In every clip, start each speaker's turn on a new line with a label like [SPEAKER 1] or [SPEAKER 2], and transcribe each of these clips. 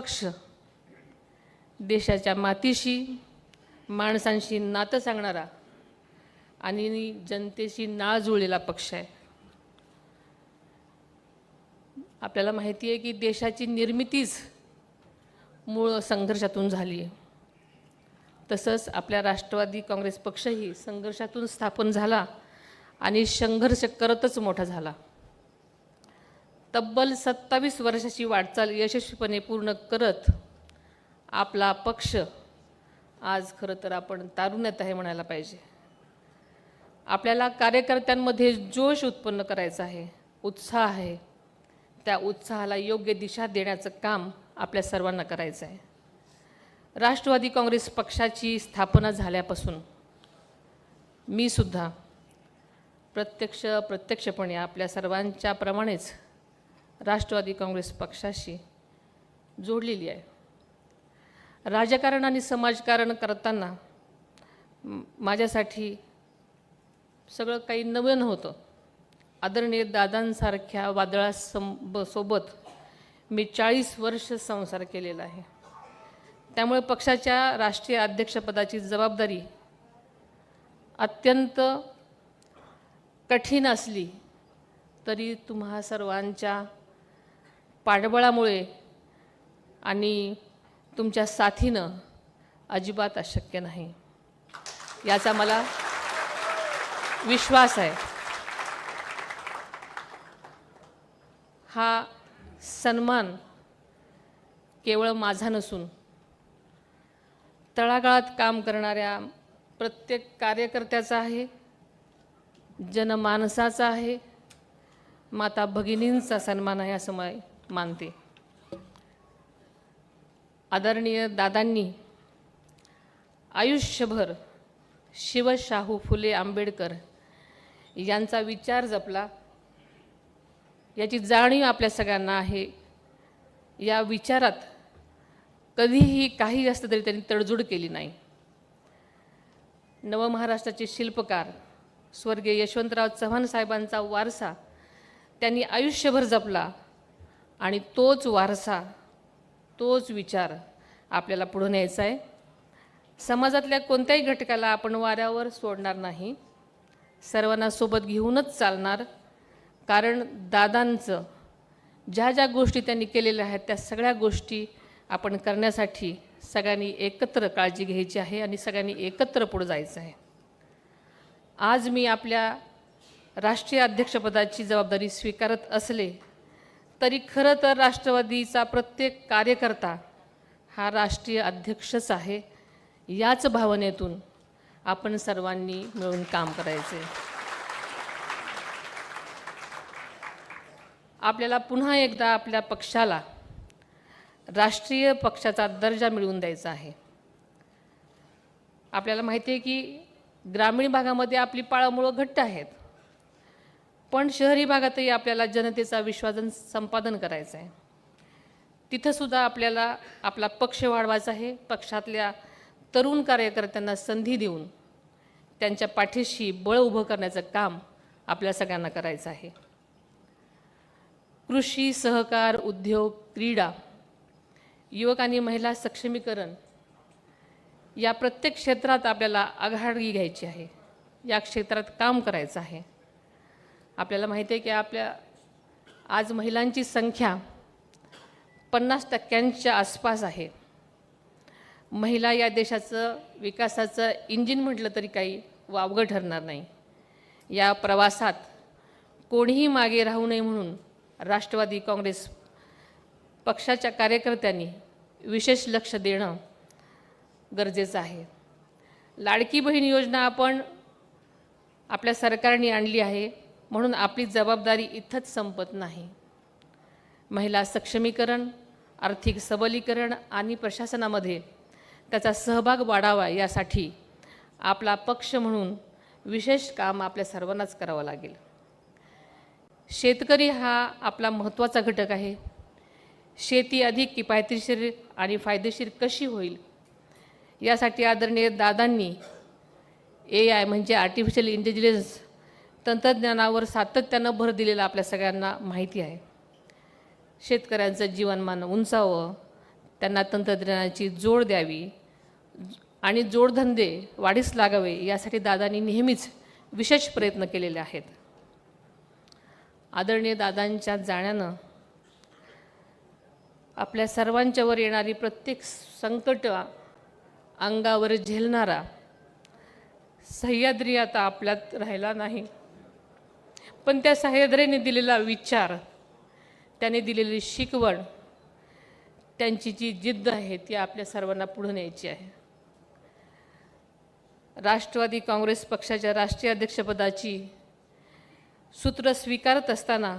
[SPEAKER 1] पक्ष देशाच्या मातीशी माणसांशी नातं सांगणारा आणि जनतेशी नाळ जुळलेला पक्ष आहे. आपल्याला माहिती आहे की देशाची निर्मितीच मूळ संघर्षातून झाली आहे. तसंच आपल्या राष्ट्रवादी काँग्रेस पक्षही संघर्षातून स्थापन झाला आणि संघर्ष करतच मोठा झाला. तब्बल 27 वर्षाची वाटचाल यशस्वीपणे पूर्ण करत आपला पक्ष आज खरं तर आपण तारुण्यात आहे म्हणायला पाहिजे. आपल्याला कार्यकर्त्यांमध्ये जोश उत्पन्न करायचा आहे, उत्साह आहे. त्या उत्साहाला योग्य दिशा देण्याचं काम आपल्या सर्वांना करायचं आहे. राष्ट्रवादी काँग्रेस पक्षाची स्थापना झाल्यापासून मी सुद्धा प्रत्यक्षपणे आपल्या सर्वांच्या प्रमाणेच राष्ट्रवादी काँग्रेस पक्षाशी जोडलेली आहे. राजकारण आणि समाजकारण करताना माझ्यासाठी सगळं काही नवं नव्हतं. आदरणीय दादांसारख्या वादळासोबत मी 40 वर्ष संसार केलेला आहे. त्यामुळे पक्षाच्या राष्ट्रीय अध्यक्षपदाची जबाबदारी अत्यंत कठीण असली तरी तुम्हा सर्वांच्या पाठबळामुळे आणि तुमच्या साथीनं अजिबात अशक्य नाही याचा मला विश्वास आहे. हा सन्मान केवळ माझा नसून तळागाळात काम करणाऱ्या प्रत्येक कार्यकर्त्याचा आहे, जनमानसाचा आहे, माता भगिनींचा सन्मान आहे असं मी मानते. आदरणीय दादांनी आयुष्यभर शिवशाहू फुले आंबेडकर यांचा विचार जपला, याची जाणीव आपल्या सगळ्यांना आहे. या विचारात कधीही काही असलं तरी त्यांनी तडजोड केली नाही. नवमहाराष्ट्राचे शिल्पकार स्वर्गीय यशवंतराव चव्हाण साहेबांचा वारसा त्यांनी आयुष्यभर जपला आणि तोच वारसा, तोच विचार आपल्याला पुढे न्यायचा आहे. समाजातल्या कोणत्याही घटकाला आपण वाऱ्यावर सोडणार नाही, सर्वांना सोबत घेऊनच चालणार. कारण दादांचं ज्या ज्या गोष्टी त्यांनी केलेल्या आहेत त्या सगळ्या गोष्टी आपण करण्यासाठी सगळ्यांनी एकत्र काळजी घ्यायची आहे आणि सगळ्यांनी एकत्र पुढे जायचं आहे. आज मी आपल्या राष्ट्रीय अध्यक्षपदाची जबाबदारी स्वीकारत असले तरी खरं तर राष्ट्रवादीचा प्रत्येक कार्यकर्ता हा राष्ट्रीय अध्यक्षच आहे. याच भावनेतून आपण सर्वांनी मिळून काम करायचे. आपल्याला पुन्हा एकदा आपल्या पक्षाला राष्ट्रीय पक्षाचा दर्जा मिळवून द्यायचा आहे. आपल्याला माहिती आहे की ग्रामीण भागामध्ये आपली पाळंमुळं घट्ट आहेत, पण शहरी भागातही आपल्याला जनतेचा विश्वास संपादन करायचं आहे. तिथंसुद्धा आपल्याला आपला पक्ष वाढवायचा आहे. पक्षातल्या तरुण कार्यकर्त्यांना संधी देऊन त्यांच्या पाठीशी बळ उभं करण्याचं काम आपल्या सगळ्यांना करायचं आहे. कृषी, सहकार, उद्योग, क्रीडा, युवक आणि महिला सक्षमीकरण या प्रत्येक क्षेत्रात आपल्याला आघाडी घ्यायची आहे. या क्षेत्रात काम करायचं आहे. आपल्याला माहिती आहे की आपल्या आज महिलांची संख्या 50% आसपास आहे. महिला या देशाचं विकासाचं इंजिन म्हटलं तरी काही वावगं ठरणार नाही. या प्रवासात कोणीही मागे राहू नये म्हणून राष्ट्रवादी काँग्रेस पक्षाच्या कार्यकर्त्यांनी विशेष लक्ष देणं गरजेचं आहे. लाडकी बहीण योजना आपण आपल्या सरकारने आणली आहे म्हणून आपली जबाबदारी इथंच संपत नाही. महिला सक्षमीकरण, आर्थिक सबलीकरण आणि प्रशासनामध्ये त्याचा सहभाग वाढावा यासाठी आपला पक्ष म्हणून विशेष काम आपल्या सर्वांनाच करावं लागेल. शेतकरी हा आपला महत्त्वाचा घटक आहे. शेती अधिक किफायतशीर आणि फायदेशीर कशी होईल यासाठी आदरणीय दादांनी AI म्हणजे आर्टिफिशियल इंटेलिजन्स तंत्रज्ञानावर सातत्यानं भर दिलेला आपल्या सगळ्यांना माहिती आहे. शेतकऱ्यांचं जीवनमान उंचावं, त्यांना तंत्रज्ञानाची जोड द्यावी आणि जोडधंदे वाढीस लागावे यासाठी दादांनी नेहमीच विशेष प्रयत्न केलेले आहेत. आदरणीय दादांच्या जाण्यानं आपल्या सर्वांच्यावर येणारी प्रत्येक संकट अंगावर झेलणारा सह्याद्री आता आपल्यात राहिला नाही, पण त्या सह्याद्रीने दिलेला विचार, त्याने दिलेली शिकवण, त्यांची जी जिद्द आहे ती आपल्या सर्वांना पुढे न्यायची आहे. राष्ट्रवादी काँग्रेस पक्षाच्या राष्ट्रीय अध्यक्षपदाची सूत्र स्वीकारत असताना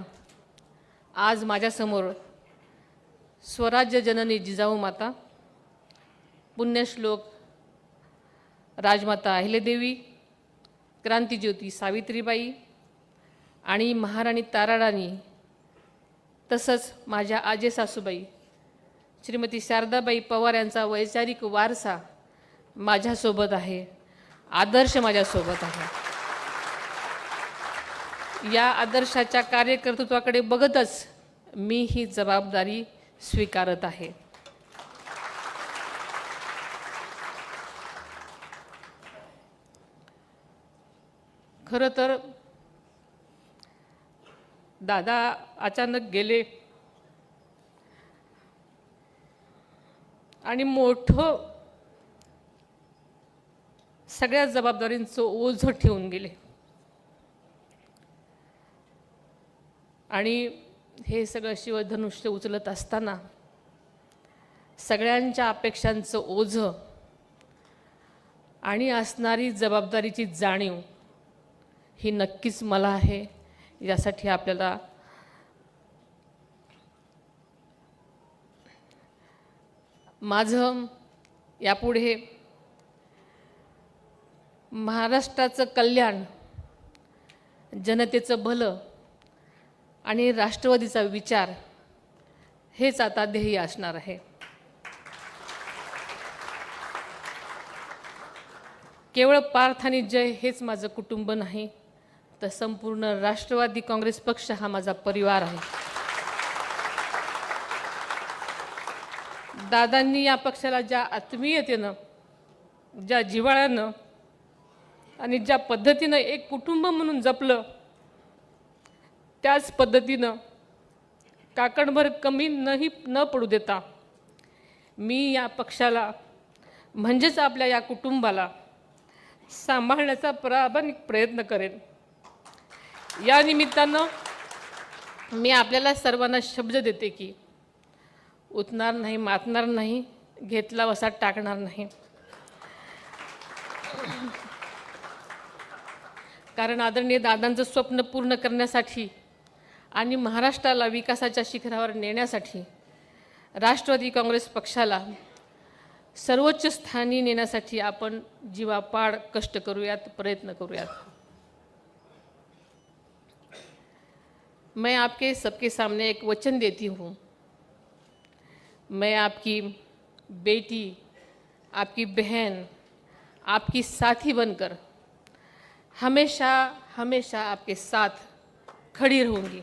[SPEAKER 1] आज माझ्यासमोर स्वराज्य जननी जिजाऊ माता, पुण्यश्लोक राजमाता अहिल्यादेवी, क्रांतिज्योती सावित्रीबाई आणि महाराणी ताराराणी, तसंच माझ्या आजे सासूबाई श्रीमती शारदाबाई पवार यांचा वैचारिक वारसा माझ्यासोबत आहे, आदर्श माझ्यासोबत आहे. या आदर्शाच्या कार्यकर्तृत्वाकडे बघतच मी ही जबाबदारी स्वीकारत आहे. खरं तर दादा अचानक गेले आणि मोठं सगळ्या जबाबदारींचं ओझं ठेवून गेले आणि हे सगळं शिवधनुष्य उचलत असताना सगळ्यांच्या अपेक्षांचं ओझं आणि असणारी जबाबदारीची जाणीव ही नक्कीच मला आहे. यासाठी आपल्याला माझं यापुढे महाराष्ट्राचं कल्याण, जनतेचं भलं आणि राष्ट्रवादीचा विचार हेच आता ध्येय असणार आहे. केवळ पार्थ आणि जय हेच माझं कुटुंब नाही, तर संपूर्ण राष्ट्रवादी काँग्रेस पक्ष हा माझा परिवार आहे. दादांनी या पक्षाला ज्या आत्मीयतेनं, ज्या जिव्हाळ्यानं आणि ज्या पद्धतीनं एक कुटुंब म्हणून जपलं, त्याच पद्धतीनं काकणभर कमी न पडू देता मी या पक्षाला म्हणजेच आपल्या या कुटुंबाला सांभाळण्याचा प्रामाणिक प्रयत्न करेन. या निमित्तानं मी आपल्याला सर्वांना शब्द देते की उतणार नाही, मातणार नाही, घेतला वसा टाकणार नाही. कारण आदरणीय दादांचं स्वप्न पूर्ण करण्यासाठी आणि महाराष्ट्राला विकासाच्या शिखरावर नेण्यासाठी राष्ट्रवादी काँग्रेस पक्षाला सर्वोच्च स्थानी नेण्यासाठी आपण जीवापाड कष्ट करूयात, प्रयत्न करूयात. मैं आपके सबके सामने एक वचन देती हूँ. मैं आपकी बेटी, आपकी बहन, आपकी साथी बनकर हमेशा हमेशा आपके साथ खड़ी रहूँगी.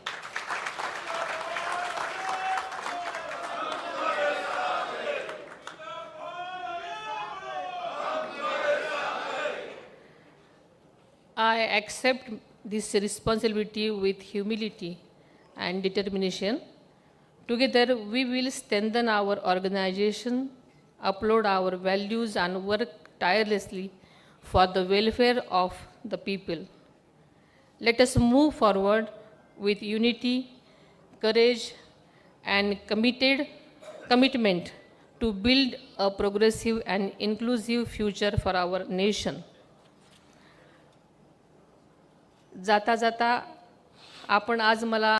[SPEAKER 1] I accept this responsibility with humility and determination. Together, we will strengthen our organization, uphold our values, and work tirelessly for the welfare of the people. Let us move forward with unity, courage, and commitment to build a progressive and inclusive future for our nation. जाता जाता आपण आज मला